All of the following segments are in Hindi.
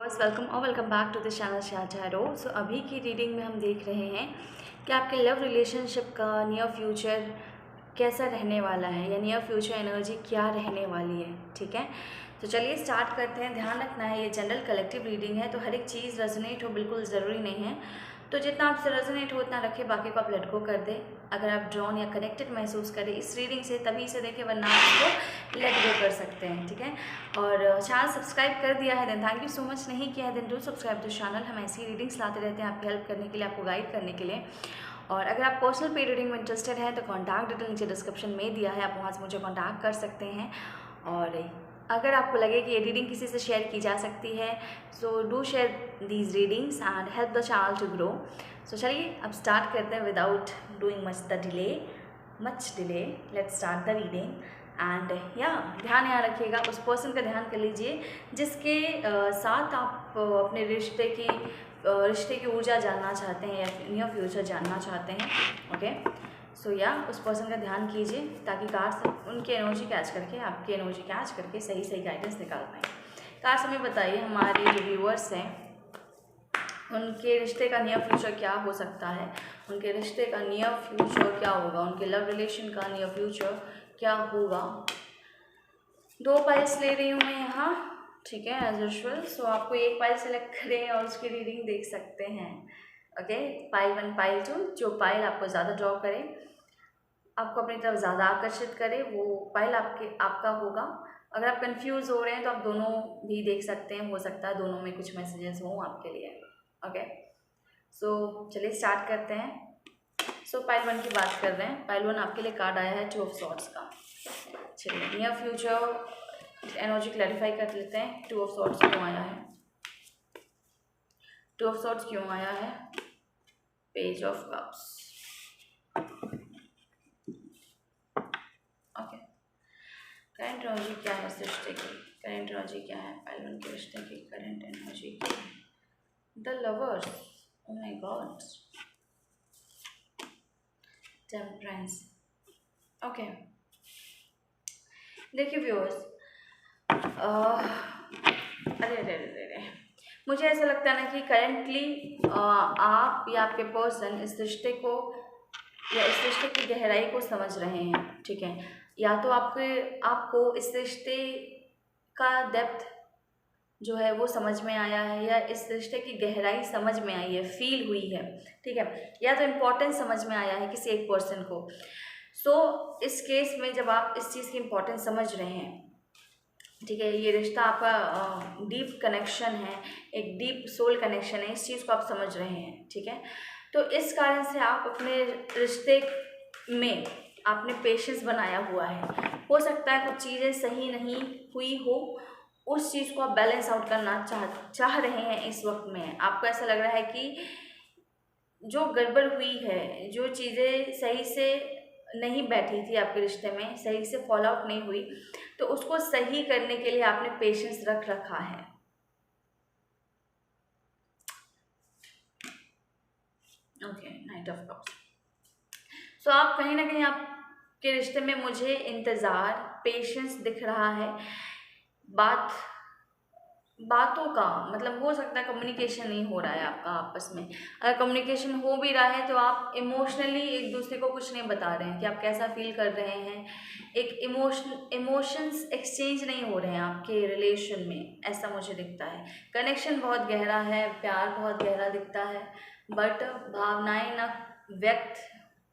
वेलकम और welcome back to the channel शाहजहारो। सो अभी की रीडिंग में हम देख रहे हैं कि आपके लव रिलेशनशिप का नियर फ्यूचर कैसा रहने वाला है या नियर फ्यूचर एनर्जी क्या रहने वाली है। ठीक है, तो चलिए स्टार्ट करते हैं। ध्यान रखना है ये जनरल कलेक्टिव रीडिंग है, तो हर एक चीज़ रेजोनेट हो बिल्कुल ज़रूरी नहीं है। तो जितना आपसे रेजोनेट हो उतना रखें, बाकी को आप लेट गो कर दें। अगर आप ड्रॉन या कनेक्टेड महसूस करें इस रीडिंग से तभी इसे देखें, वरना आप इसको लेट गो कर सकते हैं। ठीक है, और चैनल सब्सक्राइब कर दिया है then thank you so much, नहीं किया है then do subscribe to channel. हम ऐसी रीडिंग्स लाते रहते हैं आपकी हेल्प करने के लिए, आपको गाइड करने के लिए। और अगर आप पर्सनल पेड रीडिंग में इंटरेस्टेड हैं तो कॉन्टैक्ट डिटेल नीचे डिस्क्रिप्शन में दिया है, आप वहाँ से मुझे कॉन्टैक्ट कर सकते हैं। और अगर आपको लगे कि ये रीडिंग किसी से शेयर की जा सकती है so do share these readings and help the channel to grow. So चलिए अब स्टार्ट करते हैं without doing much delay. Let's start the reading and या ध्यान यहाँ रखिएगा, उस पर्सन का ध्यान कर लीजिए जिसके साथ आप अपने रिश्ते की ऊर्जा जानना चाहते हैं या नियर फ्यूचर जानना चाहते हैं। ओके, सो या उस पर्सन का ध्यान कीजिए ताकि कार्ड्स उनकी एनर्जी कैच करके आपकी एनर्जी कैच करके सही सही गाइडेंस निकाल पाएँ। कार्ड्स हमें बताइए, हमारे जो व्यूअर्स हैं उनके रिश्ते का नियर फ्यूचर क्या हो सकता है, उनके रिश्ते का नियर फ्यूचर क्या होगा, उनके लव रिलेशन का नियर फ्यूचर क्या होगा। 2 पाइल्स ले रही हूँ मैं यहाँ, ठीक है, एज यूजुअल। सो आपको एक पाइल सेलेक्ट करें और उसकी रीडिंग देख सकते हैं। ओके, पाइल 1 पाइल 2, जो पाइल आपको ज़्यादा ड्रॉ करे, आपको अपनी तरफ ज़्यादा आकर्षित करे, वो पाइल आपका होगा। अगर आप कंफ्यूज हो रहे हैं तो आप दोनों भी देख सकते हैं, हो सकता है दोनों में कुछ मैसेजेस हों आपके लिए। ओके, सो चलिए स्टार्ट करते हैं। सो पाइल 1 की बात कर रहे हैं। पाइल 1 आपके लिए कार्ड आया है 2 ऑफ सॉर्ड्स का। चलिए नियर फ्यूचर एनर्जी क्लैरिफाई कर लेते हैं। 2 ऑफ सॉर्ड्स क्यों आया है, 2 ऑफ सॉर्ड्स क्यों आया है, page of cups. Okay, current energy क्या है इस रिश्ते की, करंट एनर्जी क्या है पाइल 1 के रिश्ते की, करंट एनर्जी क्या है। The lovers, oh my God, temperance. Okay, देखिए व्यूअर्स, अरे अरे अरे अरे, मुझे ऐसा लगता है ना कि करेंटली आप या आपके पर्सन इस रिश्ते को या इस रिश्ते की गहराई को समझ रहे हैं। ठीक है, या तो आपको इस रिश्ते का डेप्थ जो है वो समझ में आया है, या इस रिश्ते की गहराई समझ में आई है, फील हुई है। ठीक है, या तो इम्पोर्टेंस समझ में आया है किसी एक पर्सन को। सो इस केस में जब आप इस चीज़ की इम्पोर्टेंस समझ रहे हैं, ठीक है, ये रिश्ता आपका डीप कनेक्शन है, एक डीप सोल कनेक्शन है, इस चीज़ को आप समझ रहे हैं। ठीक है, तो इस कारण से आप अपने रिश्ते में आपने पेशेंस बनाया हुआ है। हो सकता है कुछ चीज़ें सही नहीं हुई हो, उस चीज़ को आप बैलेंस आउट करना चाह रहे हैं। इस वक्त में आपको ऐसा लग रहा है कि जो गड़बड़ हुई है, जो चीज़ें सही से नहीं बैठी थी आपके रिश्ते में, सही से फॉलो आउट नहीं हुई, तो उसको सही करने के लिए आपने पेशेंस रख रखा है। Okay, knight of cups. So आप कहीं ना कहीं आपके रिश्ते में मुझे इंतज़ार, पेशेंस दिख रहा है। बातों का मतलब हो सकता है कम्युनिकेशन नहीं हो रहा है आपका आपस में। अगर कम्युनिकेशन हो भी रहा है तो आप इमोशनली एक दूसरे को कुछ नहीं बता रहे हैं कि आप कैसा फील कर रहे हैं। एक इमोशंस एक्सचेंज नहीं हो रहे हैं आपके रिलेशन में, ऐसा मुझे दिखता है। कनेक्शन बहुत गहरा है, प्यार बहुत गहरा दिखता है, बट भावनाएं ना व्यक्त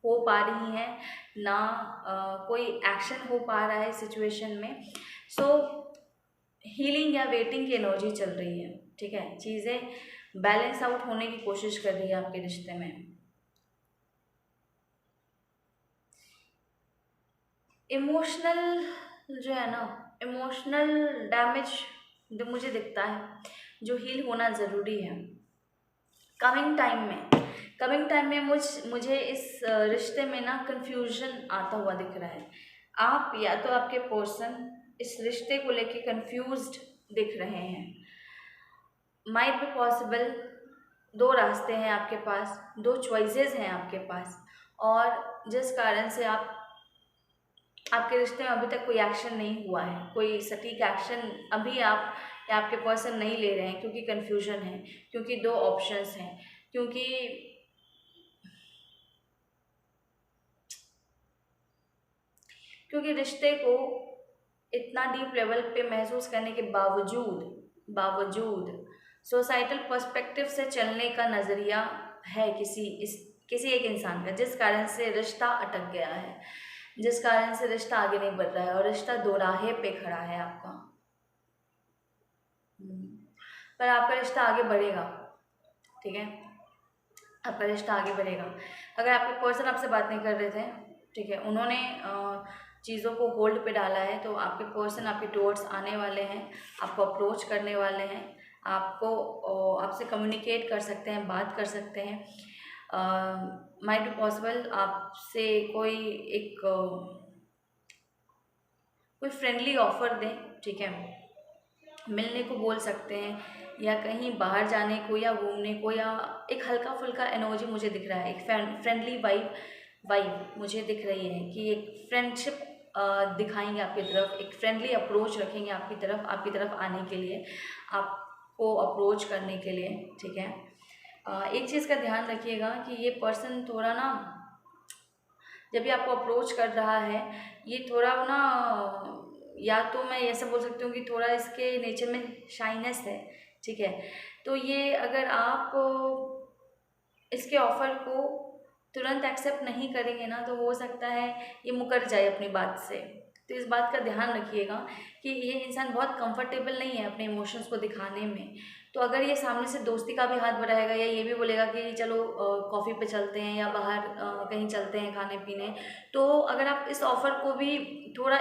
हो पा रही हैं, ना कोई एक्शन हो पा रहा है सिचुएशन में। सो हीलिंग या वेटिंग की एनर्जी चल रही है। ठीक है, चीज़ें बैलेंस आउट होने की कोशिश कर रही है आपके रिश्ते में। इमोशनल जो है ना, इमोशनल डैमेज जो मुझे दिखता है, जो हील होना ज़रूरी है। कमिंग टाइम में मुझे इस रिश्ते में ना कन्फ्यूजन आता हुआ दिख रहा है। आप या तो आपके पर्सन इस रिश्ते को लेके कंफ्यूज्ड दिख रहे हैं। माइट बी पॉसिबल 2 रास्ते हैं आपके पास, 2 चॉइसेस हैं आपके पास, और जिस कारण से आपके रिश्ते में अभी तक कोई एक्शन नहीं हुआ है, कोई सटीक एक्शन अभी आप या आपके पर्सन नहीं ले रहे हैं क्योंकि कन्फ्यूजन है, क्योंकि दो ऑप्शंस हैं, क्योंकि रिश्ते को इतना डीप लेवल पे महसूस करने के बावजूद सोसाइटल पर्सपेक्टिव से चलने का नज़रिया है किसी एक इंसान का, जिस कारण से रिश्ता अटक गया है, जिस कारण से रिश्ता आगे नहीं बढ़ रहा है और रिश्ता दोराहे पे खड़ा है आपका। पर आपका रिश्ता आगे बढ़ेगा, ठीक है, आपका रिश्ता आगे बढ़ेगा। अगर आपके पर्सन आपसे बात नहीं कर रहे थे, ठीक है, उन्होंने चीज़ों को होल्ड पे डाला है, तो आपके पर्सन आपके टुवर्ड्स आने वाले हैं, आपको अप्रोच करने वाले हैं, आपसे कम्युनिकेट कर सकते हैं, बात कर सकते हैं। माइट बी पॉसिबल आपसे कोई फ्रेंडली ऑफर दें, ठीक है, मिलने को बोल सकते हैं, या कहीं बाहर जाने को या घूमने को, या एक हल्का फुल्का एनर्जी मुझे दिख रहा है, एक फ्रेंडली वाइब मुझे दिख रही है कि एक फ्रेंडशिप दिखाएंगे आपकी तरफ, एक फ्रेंडली अप्रोच रखेंगे आपकी तरफ आने के लिए, आपको अप्रोच करने के लिए, ठीक है। एक चीज़ का ध्यान रखिएगा कि ये पर्सन थोड़ा ना, जब भी आपको अप्रोच कर रहा है, ये थोड़ा ना, या तो मैं ऐसा बोल सकती हूँ कि थोड़ा इसके नेचर में शाइनेस है, ठीक है। तो ये अगर आप इसके ऑफ़र को तुरंत एक्सेप्ट नहीं करेंगे ना, तो हो सकता है ये मुकर जाए अपनी बात से। तो इस बात का ध्यान रखिएगा कि ये इंसान बहुत कंफर्टेबल नहीं है अपने इमोशंस को दिखाने में। तो अगर ये सामने से दोस्ती का भी हाथ बढ़ाएगा, या ये भी बोलेगा कि चलो कॉफ़ी पे चलते हैं, या बाहर कहीं चलते हैं खाने पीने, तो अगर आप इस ऑफ़र को भी थोड़ा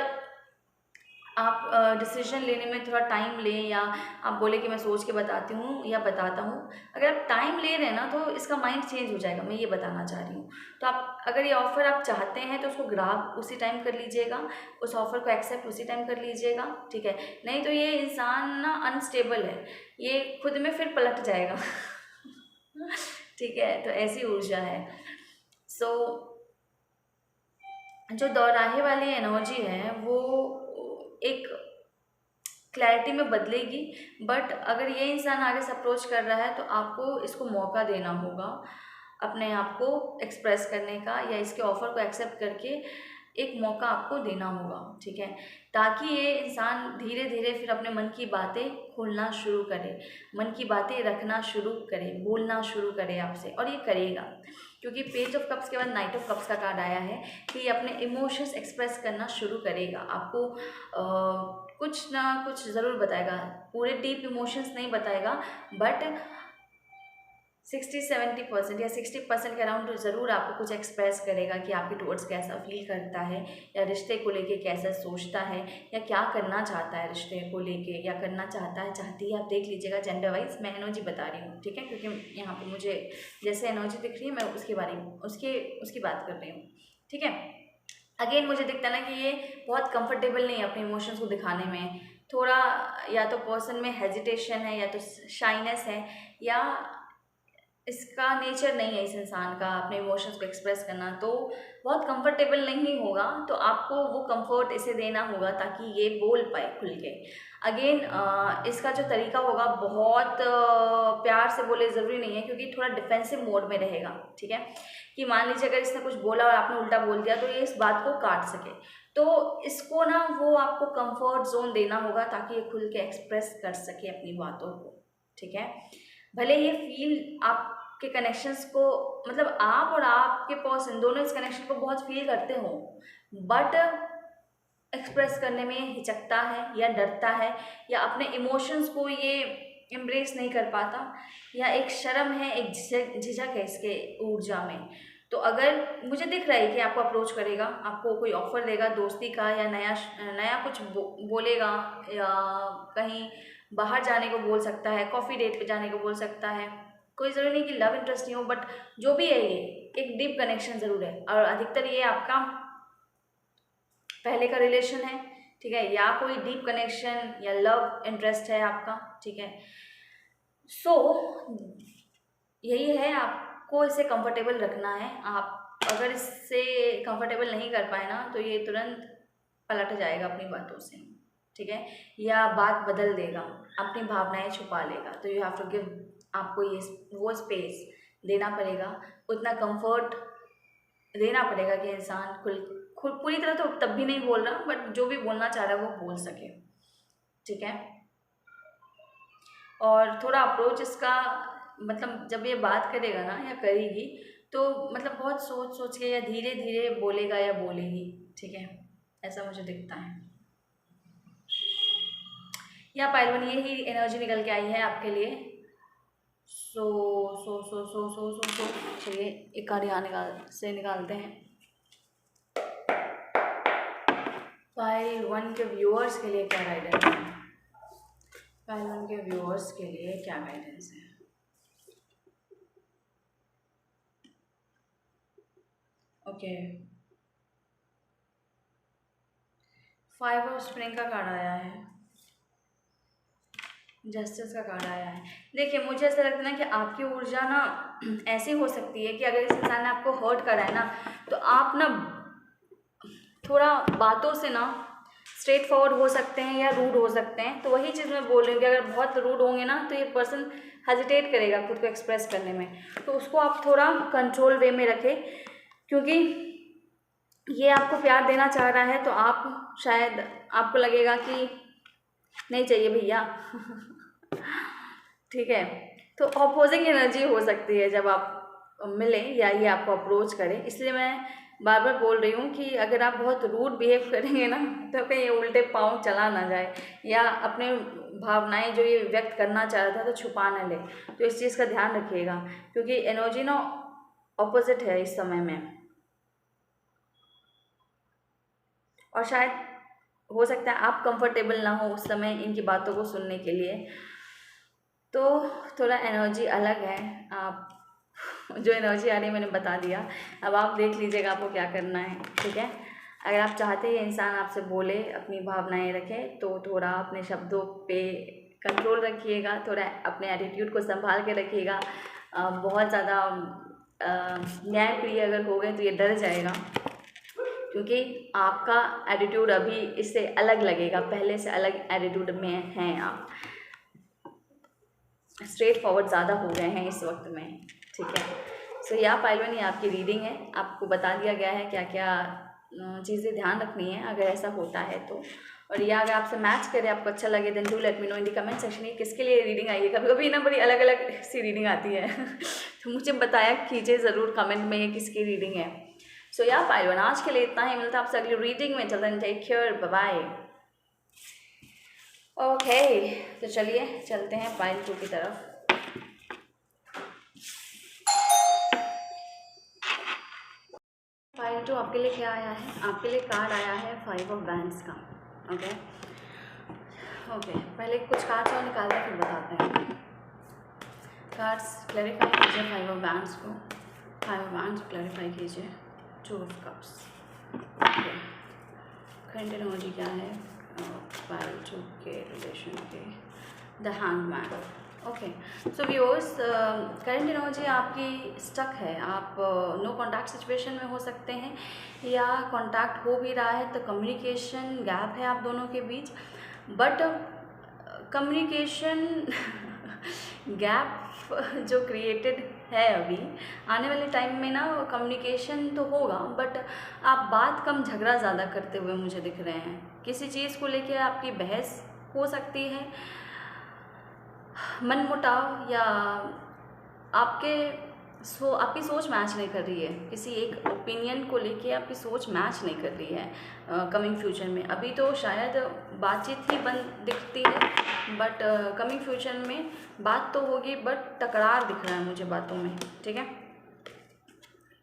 आप डिसीजन लेने में थोड़ा टाइम लें, या आप बोले कि मैं सोच के बताती हूँ या बताता हूँ, अगर आप टाइम ले रहे हैं ना, तो इसका माइंड चेंज हो जाएगा, मैं ये बताना चाह रही हूँ। तो आप अगर ये ऑफ़र आप चाहते हैं तो उसको ग्राब उसी टाइम कर लीजिएगा, उस ऑफ़र को एक्सेप्ट उसी टाइम कर लीजिएगा, ठीक है। नहीं तो ये इंसान ना अनस्टेबल है, ये खुद में फिर पलट जाएगा ठीक है, तो ऐसी ऊर्जा है। सो जो दोराहे वाली एनर्जी है वो एक क्लैरिटी में बदलेगी, बट अगर ये इंसान आगे से अप्रोच कर रहा है तो आपको इसको मौका देना होगा अपने आप को एक्सप्रेस करने का, या इसके ऑफ़र को एक्सेप्ट करके एक मौका आपको देना होगा, ठीक है, ताकि ये इंसान धीरे धीरे फिर अपने मन की बातें खोलना शुरू करे, मन की बातें रखना शुरू करे, बोलना शुरू करे आपसे, और ये करेगा, क्योंकि पेज ऑफ कप्स के बाद नाइट ऑफ कप्स का कार्ड आया है कि ये अपने इमोशंस एक्सप्रेस करना शुरू करेगा, आपको कुछ ना कुछ ज़रूर बताएगा, पूरे डीप इमोशंस नहीं बताएगा, बट 60-70% या 60% के अराउंड ज़रूर आपको कुछ एक्सप्रेस करेगा कि आपके टुवर्ड्स कैसा फील करता है, या रिश्ते को लेके कैसा सोचता है, या क्या करना चाहता है रिश्ते को लेके, या करना चाहता है, चाहती है। आप देख लीजिएगा जेंडर वाइज, मैं एनर्जी बता रही हूँ, ठीक है, क्योंकि यहाँ पे मुझे जैसे एनर्जी दिख रही है मैं उसके बारे में उसकी बात कर रही हूँ, ठीक है। अगेन मुझे दिखता है ना कि ये बहुत कंफर्टेबल नहीं है अपने इमोशंस को दिखाने में, थोड़ा या तो पर्सन में हेजिटेशन है, या तो शाइनेस है, या इसका नेचर नहीं है इस इंसान का अपने इमोशंस को एक्सप्रेस करना, तो बहुत कंफर्टेबल नहीं होगा, तो आपको वो कंफर्ट इसे देना होगा ताकि ये बोल पाए खुल के। अगेन इसका जो तरीका होगा बहुत प्यार से बोले, ज़रूरी नहीं है, क्योंकि थोड़ा डिफेंसिव मोड में रहेगा, ठीक है, कि मान लीजिए अगर इसने कुछ बोला और आपने उल्टा बोल दिया तो ये इस बात को काट सके, तो इसको ना वो आपको कंफर्ट जोन देना होगा ताकि ये खुल के एक्सप्रेस कर सके अपनी बातों को, ठीक है। भले ये फील आपके कनेक्शंस को, मतलब आप और आपके पर्सन दोनों इस कनेक्शन को बहुत फील करते हो, बट एक्सप्रेस करने में हिचकता है या डरता है, या अपने इमोशंस को ये एम्ब्रेस नहीं कर पाता, या एक शर्म है, एक झिझक है इसके ऊर्जा में। तो अगर मुझे दिख रहा है कि आपको अप्रोच करेगा, आपको कोई ऑफ़र देगा दोस्ती का, या नया कुछ बोलेगा, या कहीं बाहर जाने को बोल सकता है, कॉफ़ी डेट पे जाने को बोल सकता है, कोई ज़रूरी नहीं कि लव इंटरेस्ट नहीं हो, बट जो भी है ये एक डीप कनेक्शन ज़रूर है, और अधिकतर ये आपका पहले का रिलेशन है, ठीक है, या कोई डीप कनेक्शन या लव इंटरेस्ट है आपका, ठीक है। सो यही है, आपको इसे कंफर्टेबल रखना है। आप अगर इससे कंफर्टेबल नहीं कर पाए ना, तो ये तुरंत पलट जाएगा अपनी बातों से, ठीक है, या बात बदल देगा, अपनी भावनाएं छुपा लेगा। तो यू हैव टू गिव, आपको ये वो स्पेस देना पड़ेगा, उतना कंफर्ट देना पड़ेगा कि इंसान खुद पूरी तरह तो तब भी नहीं बोल रहा, बट जो भी बोलना चाह रहा है वो बोल सके, ठीक है। और थोड़ा अप्रोच इसका, मतलब जब ये बात करेगा ना या करेगी तो मतलब बहुत सोच सोच के या धीरे धीरे बोलेगा या बोलेगी, ठीक है, ऐसा मुझे दिखता है। या पायलवन यही एनर्जी निकल के आई है आपके लिए। सो सो सो सो सो सो सो चलिए एक कार्ड यहाँ निकालते हैं। पाइल वन के व्यूअर्स के लिए क्या गाइडेंस है? पाइल वन के व्यूअर्स के लिए क्या गाइडेंस है? ओके, 5 ऑफ स्प्रिंग का कार्ड आया है, जस्टिस का कार्ड आया है। देखिए मुझे ऐसा लगता है ना कि आपकी ऊर्जा ना ऐसी हो सकती है कि अगर इस इंसान ने आपको हर्ट करा है ना, तो आप ना थोड़ा बातों से ना स्ट्रेट फॉरवर्ड हो सकते हैं या रूड हो सकते हैं। तो वही चीज़ मैं बोल रही हूँ कि अगर बहुत रूड होंगे ना तो ये पर्सन हेजिटेट करेगा खुद को एक्सप्रेस करने में, तो उसको आप थोड़ा कंट्रोल वे में रखें, क्योंकि ये आपको प्यार देना चाह रहा है। तो आप शायद आपको लगेगा कि नहीं चाहिए भैया ठीक है, तो अपोजिंग एनर्जी हो सकती है जब आप मिलें या ये आपको अप्रोच करें। इसलिए मैं बार बार बोल रही हूँ कि अगर आप बहुत रूड बिहेव करेंगे ना तो कहीं ये उल्टे पाँव चला ना जाए, या अपने भावनाएं जो ये व्यक्त करना चाह रहा था तो छुपा ना ले। तो इस चीज़ का ध्यान रखिएगा, क्योंकि एनर्जी ना ऑपोजिट है इस समय में, और शायद हो सकता है आप कंफर्टेबल ना हो उस समय इनकी बातों को सुनने के लिए। तो थोड़ा एनर्जी अलग है। आप जो एनर्जी आ रही है मैंने बता दिया, अब आप देख लीजिएगा आपको क्या करना है, ठीक है। अगर आप चाहते हैं इंसान आपसे बोले, अपनी भावनाएं रखे, तो थोड़ा अपने शब्दों पे कंट्रोल रखिएगा, थोड़ा अपने एटीट्यूड को संभाल के रखिएगा। बहुत ज़्यादा न्यायप्रिय अगर हो गए तो ये डर जाएगा, क्योंकि आपका एटीट्यूड अभी इससे अलग लगेगा, पहले से अलग एटीट्यूड में हैं आप, स्ट्रेट फॉरवर्ड ज़्यादा हो गए हैं इस वक्त में, ठीक है। सो या पाइलवन ये आपकी रीडिंग है, आपको बता दिया गया है क्या क्या चीज़ें ध्यान रखनी है अगर ऐसा होता है तो। और या अगर आपसे मैच करे, आपको अच्छा लगे, then do let me know in the comment section ये किसके लिए रीडिंग आई है। कभी कभी ना बड़ी अलग अलग सी रीडिंग आती है तो मुझे बताया कीजिए ज़रूर कमेंट में ये किसकी रीडिंग है। सो या पाइलवन आज के लिए इतना ही, मिलता है आपसे अगली रीडिंग में। चलते हैं, take care, bye bye. Okay तो चलिए चलते हैं पाइल 2 की तरफ। पाइल 2 आपके लिए क्या आया है? आपके लिए कार्ड आया है 5 ऑफ वैंड्स का। ओके पहले कुछ कार्ड्स और निकालते हैं फिर बताते हैं। कार्ड्स क्लैरिफाई कीजिए 5 ऑफ वैंड्स को, 5 ऑफ वैंड्स क्लैरिफाई कीजिए 2 of cups. Okay current energy क्या है पाइल 2 के रिलेशन के? The hangman. Okay so viewers, current energy आपकी स्टक है, आप नो कॉन्टैक्ट सिचुएशन में हो सकते हैं, या कॉन्टैक्ट हो भी रहा है तो कम्युनिकेशन गैप है आप दोनों के बीच। बट कम्युनिकेशन गैप जो क्रिएटेड है अभी, आने वाले टाइम में ना कम्युनिकेशन तो होगा, बट आप बात कम झगड़ा ज़्यादा करते हुए मुझे दिख रहे हैं। किसी चीज़ को लेकर आपकी बहस हो सकती है, मनमुटाव, या आपकी सोच मैच नहीं कर रही है, किसी एक ओपिनियन को लेके आपकी सोच मैच नहीं कर रही है कमिंग फ्यूचर में। अभी तो शायद बातचीत ही बंद दिखती है, बट कमिंग फ्यूचर में बात तो होगी, बट टकरार दिख रहा है मुझे बातों में, ठीक है।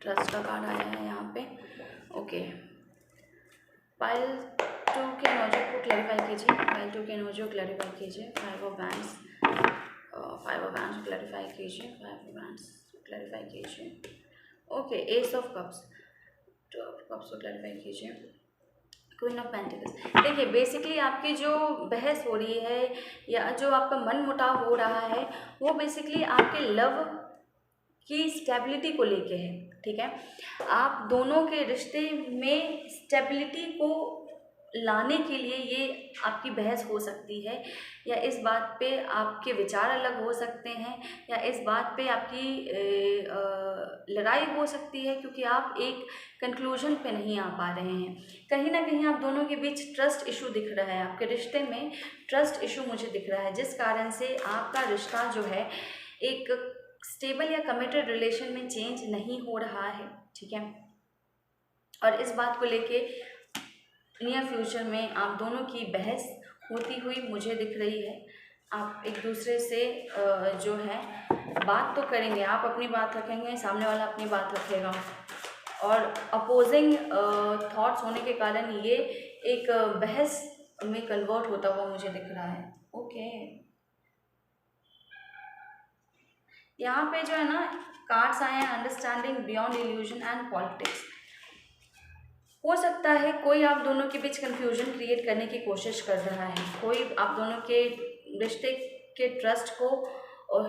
ट्रस्ट का कार्ड आया है यहाँ पे। ओके पाइल 2 के एनर्जी को क्लैरिफाई कीजिए, पाइल 2 के एनर्जी को क्लैरिफाई कीजिए। 5 of wands, 5 of wands clarify कीजिए, 5 ऑफ वैंड्स क्लैरिफाई कीजिए। Okay S of cups, 2 of cups को क्लैरिफाई कीजिए। Queen of pentacles. देखिए बेसिकली आपकी जो बहस हो रही है या जो आपका मन मुटाव हो रहा है वो बेसिकली आपके लव की स्टेबिलिटी को लेके है, ठीक है। आप दोनों के रिश्ते में स्टेबिलिटी को लाने के लिए ये आपकी बहस हो सकती है, या इस बात पे आपके विचार अलग हो सकते हैं, या इस बात पे आपकी लड़ाई हो सकती है, क्योंकि आप एक कंक्लूजन पे नहीं आ पा रहे हैं। कहीं ना कहीं आप दोनों के बीच ट्रस्ट इशू दिख रहा है, आपके रिश्ते में ट्रस्ट इशू मुझे दिख रहा है, जिस कारण से आपका रिश्ता जो है एक स्टेबल या कमिटेड रिलेशन में चेंज नहीं हो रहा है, ठीक है। और इस बात को लेके नियर फ्यूचर में आप दोनों की बहस होती हुई मुझे दिख रही है। आप एक दूसरे से जो है बात तो करेंगे, आप अपनी बात रखेंगे, सामने वाला अपनी बात रखेगा, और अपोजिंग थॉट्स होने के कारण ये एक बहस में कन्वर्ट होता हुआ मुझे दिख रहा है। ओके, यहाँ पे जो है ना कार्ड्स आए हैं, understanding beyond illusion and politics. हो सकता है कोई आप दोनों के बीच कंफ्यूजन क्रिएट करने की कोशिश कर रहा है, कोई आप दोनों के रिश्ते के ट्रस्ट को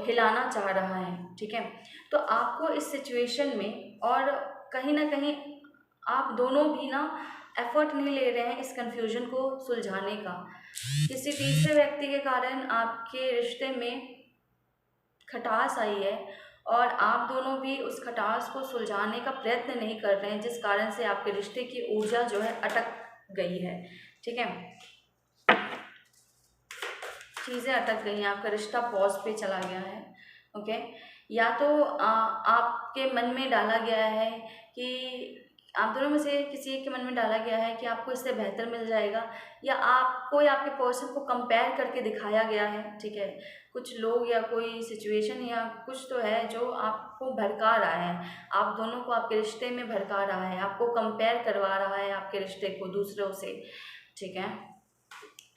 हिलाना चाह रहा है, ठीक है। तो आपको इस सिचुएशन में, और कहीं ना कहीं आप दोनों भी ना एफर्ट नहीं ले रहे हैं इस कंफ्यूजन को सुलझाने का। किसी तीसरे व्यक्ति के कारण आपके रिश्ते में खटास आई है, और आप दोनों भी उस खटास को सुलझाने का प्रयत्न नहीं कर रहे हैं, जिस कारण से आपके रिश्ते की ऊर्जा जो है अटक गई है, ठीक है। चीज़ें अटक गई हैं, आपका रिश्ता पॉज पे चला गया है, ओके। या तो आपके मन में डाला गया है कि आप दोनों में से किसी एक के मन में डाला गया है कि आपको इससे बेहतर मिल जाएगा, या आपको या आपके पर्सन को कंपेयर करके दिखाया गया है, ठीक है। कुछ लोग या कोई सिचुएशन या कुछ तो है जो आपको भड़का रहा है, आप दोनों को आपके रिश्ते में भड़का रहा है, आपको कंपेयर करवा रहा है आपके रिश्ते को दूसरों से, ठीक है।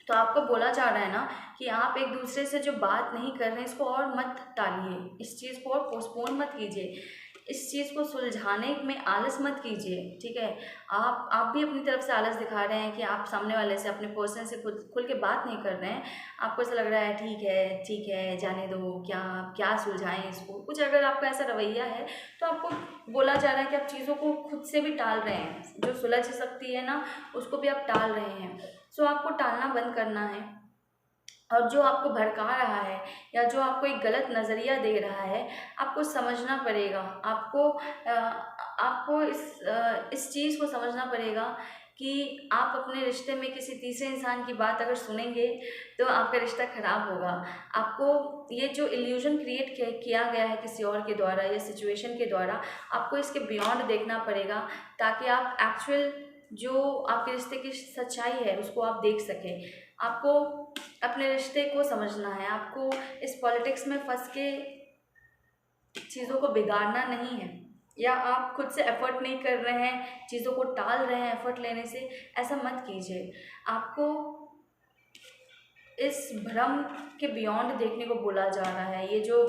तो आपको बोला जा रहा है ना कि आप एक दूसरे से जो बात नहीं कर रहे हैं इसको और मत टालिए, इस चीज़ को और पोस्टपोन मत कीजिए, इस चीज़ को सुलझाने में आलस मत कीजिए, ठीक है। आप भी अपनी तरफ से आलस दिखा रहे हैं कि आप सामने वाले से, अपने पर्सन से खुल के बात नहीं कर रहे हैं। आपको ऐसा लग रहा है ठीक है जाने दो, क्या सुलझाएं इसको, कुछ अगर आपका ऐसा रवैया है तो आपको बोला जा रहा है कि आप चीज़ों को खुद से भी टाल रहे हैं, जो सुलझ सकती है ना उसको भी आप टाल रहे हैं। सो आपको टालना बंद करना है, और जो आपको भड़का रहा है या जो आपको एक गलत नज़रिया दे रहा है आपको समझना पड़ेगा, आपको इस चीज़ को समझना पड़ेगा कि आप अपने रिश्ते में किसी तीसरे इंसान की बात अगर सुनेंगे तो आपका रिश्ता ख़राब होगा। आपको ये जो इल्यूजन क्रिएट किया गया है किसी और के द्वारा या सिचुएशन के द्वारा, आपको इसके बियॉन्ड देखना पड़ेगा, ताकि आप एक्चुअल जो आपके रिश्ते की सच्चाई है उसको आप देख सकें। आपको अपने रिश्ते को समझना है, आपको इस पॉलिटिक्स में फंस के चीज़ों को बिगाड़ना नहीं है, या आप खुद से एफर्ट नहीं कर रहे हैं, चीज़ों को टाल रहे हैं एफर्ट लेने से, ऐसा मत कीजिए। आपको इस भ्रम के बियॉन्ड देखने को बोला जा रहा है। ये जो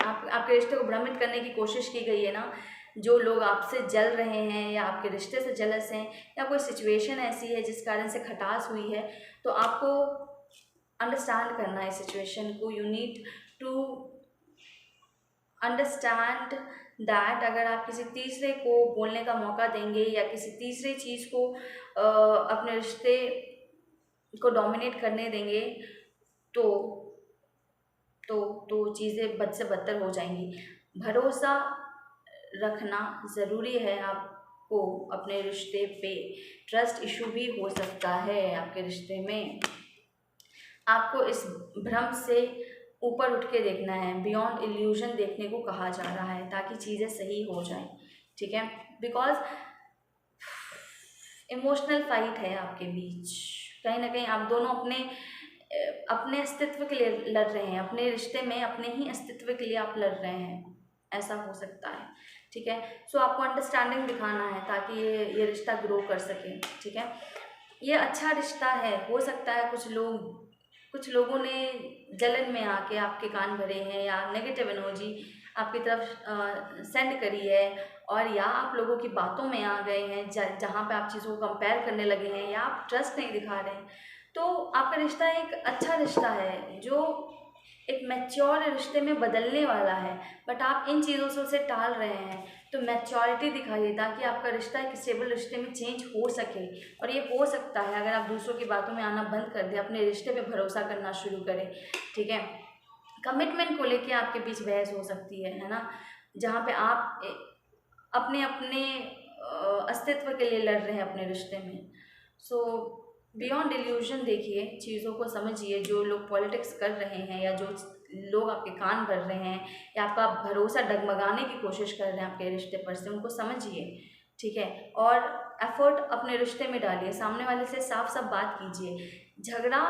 आपके रिश्ते को भ्रमित करने की कोशिश की गई है ना, जो लोग आपसे जल रहे हैं या आपके रिश्ते से जलस हैं, या कोई सिचुएशन ऐसी है जिस कारण से खटास हुई है, तो आपको अंडरस्टैंड करना है सिचुएशन को। You need to understand that अगर आप किसी तीसरे को बोलने का मौका देंगे या किसी तीसरे चीज़ को अपने रिश्ते को डोमिनेट करने देंगे तो चीज़ें बद से बदतर हो जाएंगी। भरोसा रखना ज़रूरी है आपको अपने रिश्ते पे। ट्रस्ट इशू भी हो सकता है आपके रिश्ते में। आपको इस भ्रम से ऊपर उठ के देखना है, बियॉन्ड इल्यूजन देखने को कहा जा रहा है, ताकि चीज़ें सही हो जाएं, ठीक है। बिकॉज इमोशनल फाइट है आपके बीच, कहीं ना कहीं आप दोनों अपने अस्तित्व के लिए लड़ रहे हैं, अपने रिश्ते में अपने ही अस्तित्व के लिए आप लड़ रहे हैं, ऐसा हो सकता है, ठीक है। सो आपको अंडरस्टैंडिंग दिखाना है ताकि ये रिश्ता ग्रो कर सके, ठीक है। ये अच्छा रिश्ता है। हो सकता है कुछ लोगों ने जलन में आके आपके कान भरे हैं या नेगेटिव एनर्जी आपकी तरफ सेंड करी है, और या आप लोगों की बातों में आ गए हैं जहाँ पे आप चीज़ों को कंपेयर करने लगे हैं, या आप ट्रस्ट नहीं दिखा रहे हैं। तो आपका रिश्ता एक अच्छा रिश्ता है जो एक मैच्योर रिश्ते में बदलने वाला है, बट आप इन चीज़ों से उसे टाल रहे हैं। तो मैच्योरिटी दिखाइए ताकि आपका रिश्ता एक स्टेबल रिश्ते में चेंज हो सके। और ये हो सकता है अगर आप दूसरों की बातों में आना बंद कर दें, अपने रिश्ते पे भरोसा करना शुरू करें। ठीक है, कमिटमेंट को लेके आपके बीच बहस हो सकती है ना, जहाँ पे आप अपने अपने अस्तित्व के लिए लड़ रहे हैं अपने रिश्ते में। सो बियॉन्ड डिल्यूजन देखिए, चीज़ों को समझिए। जो लोग पॉलिटिक्स कर रहे हैं या जो लोग आपके कान भर रहे हैं या आपका भरोसा डगमगाने की कोशिश कर रहे हैं आपके रिश्ते पर से, उनको समझिए। ठीक है, और एफर्ट अपने रिश्ते में डालिए, सामने वाले से साफ साफ बात कीजिए। झगड़ा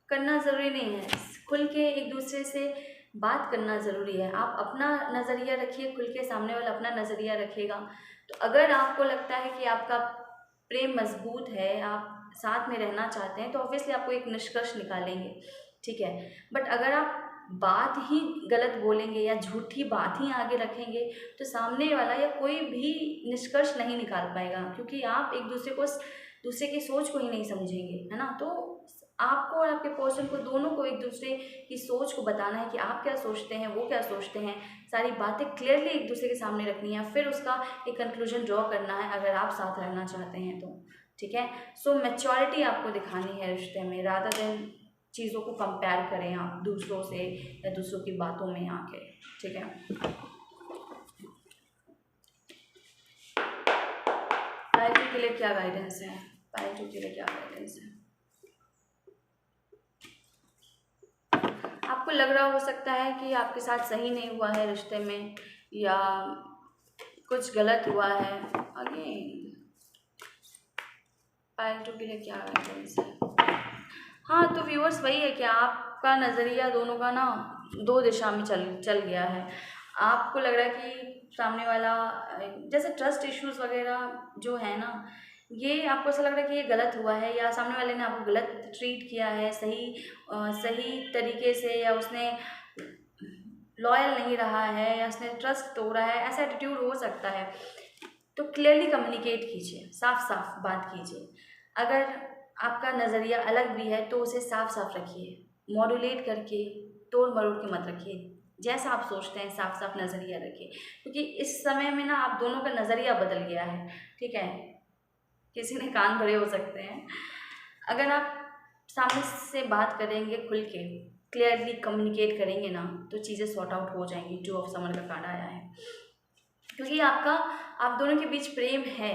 करना ज़रूरी नहीं है, खुल के एक दूसरे से बात करना ज़रूरी है। आप अपना नज़रिया रखिए खुल के, सामने वाला अपना नज़रिया रखेगा। तो अगर आपको लगता है कि आपका प्रेम मजबूत है, आप साथ में रहना चाहते हैं, तो ऑब्वियसली आपको एक निष्कर्ष निकालेंगे। ठीक है, बट अगर आप बात ही गलत बोलेंगे या झूठी बात ही आगे रखेंगे, तो सामने वाला या कोई भी निष्कर्ष नहीं निकाल पाएगा, क्योंकि आप एक दूसरे की सोच को ही नहीं समझेंगे, है ना। तो आपको और आपके पर्सन को, दोनों को एक दूसरे की सोच को बताना है कि आप क्या सोचते हैं, वो क्या सोचते हैं। सारी बातें क्लियरली एक दूसरे के सामने रखनी है, फिर उसका एक कंक्लूजन ड्रॉ करना है अगर आप साथ रहना चाहते हैं तो। ठीक है, सो मैच्योरिटी आपको दिखानी है रिश्ते में, रादर देन चीज़ों को कंपेयर करें आप दूसरों से या दूसरों की बातों में आके। ठीक है, पाइल टू के लिए क्या गाइडेंस है? पाइल टू के लिए क्या गाइडेंस है? आपको लग रहा हो सकता है कि आपके साथ सही नहीं हुआ है रिश्ते में, या कुछ गलत हुआ है। अगेन पाइल टू के लिए क्या गाइडेंस है? हाँ, तो व्यूअर्स वही है कि आपका नज़रिया दोनों का ना दो दिशा में चल गया है। आपको लग रहा है कि सामने वाला, जैसे ट्रस्ट इश्यूज़ वगैरह जो है ना, ये आपको ऐसा लग रहा है कि ये गलत हुआ है, या सामने वाले ने आपको गलत ट्रीट किया है सही तरीके से, या उसने लॉयल नहीं रहा है, या उसने ट्रस्ट तोड़ा है, ऐसा एटीट्यूड हो सकता है। तो क्लियरली कम्युनिकेट कीजिए, साफ साफ बात कीजिए। अगर आपका नज़रिया अलग भी है तो उसे साफ साफ रखिए, मॉड्यूलेट करके, तोड़ मरोड़ के मत रखिए। जैसा आप सोचते हैं साफ साफ नज़रिया रखिए, क्योंकि इस समय में ना आप दोनों का नज़रिया बदल गया है। ठीक है, किसी ने कान भरे हो सकते हैं। अगर आप सामने से बात करेंगे, खुल के क्लियरली कम्युनिकेट करेंगे ना, तो चीज़ें सॉर्ट आउट हो जाएंगी। टू ऑफ समर का कार्ड आया है, क्योंकि आप दोनों के बीच प्रेम है।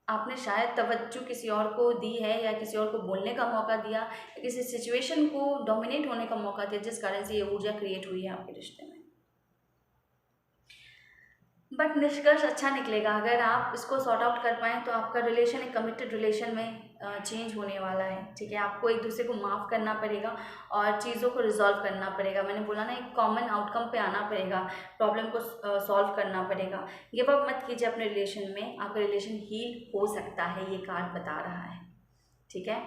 आपने शायद तवज्जो किसी और को दी है, या किसी और को बोलने का मौका दिया, या किसी सिचुएशन को डोमिनेट होने का मौका दिया, जिस कारण से ये ऊर्जा क्रिएट हुई है आपके रिश्ते में। बट निष्कर्ष अच्छा निकलेगा अगर आप इसको सॉर्ट आउट कर पाएँ, तो आपका रिलेशन एक कमिटेड रिलेशन में चेंज होने वाला है। ठीक है, आपको एक दूसरे को माफ़ करना पड़ेगा और चीज़ों को रिजॉल्व करना पड़ेगा। मैंने बोला ना, एक कॉमन आउटकम पे आना पड़ेगा, प्रॉब्लम को सॉल्व करना पड़ेगा। गिव अप मत कीजिए अपने रिलेशन में, आपका रिलेशन हील हो सकता है, ये कार्ड बता रहा है। ठीक है,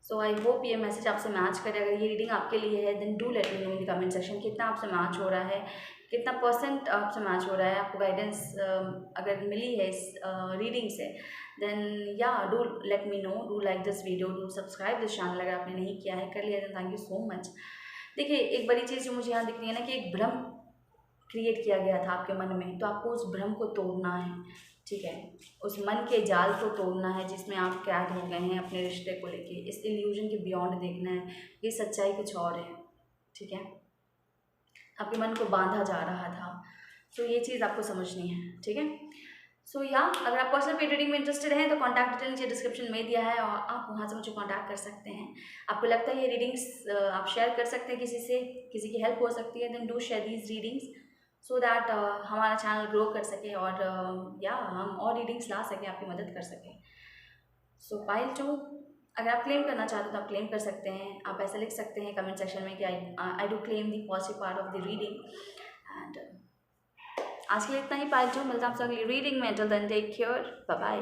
सो आई होप ये मैसेज आपसे मैच करे। अगर ये रीडिंग आपके लिए है, then do let me know in the comment section कितना आपसे मैच हो रहा है, कितना परसेंट आपसे मैच हो रहा है। आपको गाइडेंस अगर मिली है इस रीडिंग से, देन या do let me know. Do like this video, do subscribe this channel अगर आपने नहीं किया है, कर लिया then thank you so much. देखिए, एक बड़ी चीज़ जो मुझे यहाँ दिख रही है ना, कि एक भ्रम क्रिएट किया गया था आपके मन में, तो आपको उस भ्रम को तोड़ना है। ठीक है, उस मन के जाल को तोड़ना है जिसमें आप कैद हो गए हैं अपने रिश्ते को लेके। इस इल्यूजन के बियॉन्ड देखना है, ये सच्चाई कुछ और है। ठीक है, आपके मन को बांधा जा रहा था, तो ये चीज़ आपको समझनी है। ठीक है, सो या अगर आप पर्सनल पेड रीडिंग में इंटरेस्टेड हैं, तो कॉन्टैक्ट डिटेल नीचे डिस्क्रिप्शन में दिया है और आप वहाँ से मुझे कॉन्टैक्ट कर सकते हैं। आपको लगता है ये रीडिंग्स आप शेयर कर सकते हैं किसी से, किसी की हेल्प हो सकती है, then do share these readings, so that हमारा चैनल ग्रो कर सके और या हम और रीडिंग्स ला सकें, आपकी मदद कर सकें। सो पाइल 2, अगर आप क्लेम करना चाहते हो तो आप क्लेम कर सकते हैं। आप ऐसा लिख सकते हैं कमेंट सेक्शन में कि I do claim the positive part of the reading. And आज के लिए इतना ही पाइल 2, मिलता हूँ आपसे अगली रीडिंग में। Till then take care, bye bye.